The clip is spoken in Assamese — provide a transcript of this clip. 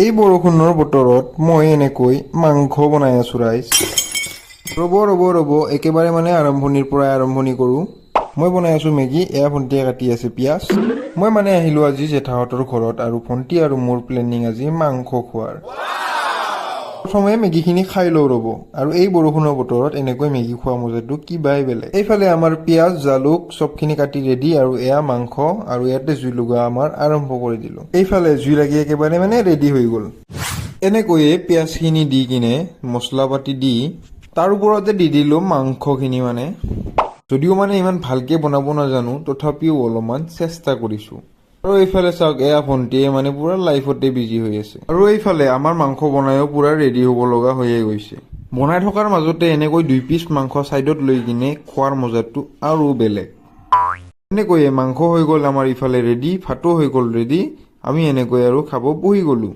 এই বৰষুণৰ বতৰত মই এনেকৈ মাংস বনাই আছো ৰাইজ। ৰ'ব একেবাৰে মানে আৰম্ভণিৰ পৰাই আৰম্ভণি কৰোঁ। মই বনাই আছো মেগী, এয়া ভণ্টিয়ে কাটি আছে পিঁয়াজ। মই মানে আহিলোঁ আজি জেঠাহঁতৰ ঘৰত আৰু ভণ্টি আৰু মোৰ প্লেনিং আজি মাংস খোৱাৰ। প্ৰথমে মেগীখিনি খাই লওঁ ৰ'ব। আৰু এই বৰষুণৰ বতৰত এনেকৈ মেগী খোৱা মজাটো কিবাই বেলেগ। এইফালে আমাৰ পিঁয়াজ জালুক চবখিনি কাটি ৰেডি আৰু এয়া মাংস আৰু ইয়াতে জুই লগোৱা আমাৰ আৰম্ভ কৰি দিলোঁ। এইফালে জুই লাগি একেবাৰে মানে ৰেডি হৈ গ'ল। এনেকৈয়ে পিঁয়াজখিনি দি কিনে মছলা পাতি দি তাৰ ওপৰতে দি দিলোঁ মাংসখিনি মানে। যদিও মানে ইমান ভালকে বনাব নাজানো তথাপিও অলপমান চেষ্টা কৰিছোঁ। আৰু এইফালে চাওক এয়া ভণ্টিয়ে মানে পুৰা লাইফতে বিজি হৈ আছে। আৰু এইফালে আমাৰ মাংস বনায়ো পুৰা ৰেডি হ'ব লগা হৈয়ে গৈছে। বনাই থকাৰ মাজতে এনেকৈ 2 পিচ মাংস চাইডত লৈ কিনে খোৱাৰ মজাটো আৰু বেলেগ। এনেকৈয়ে মাংস হৈ গ'ল আমাৰ ইফালে ৰেডি, ভাতো হৈ গ'ল ৰেডি। আমি এনেকৈ আৰু খাব বহি গ'লোঁ।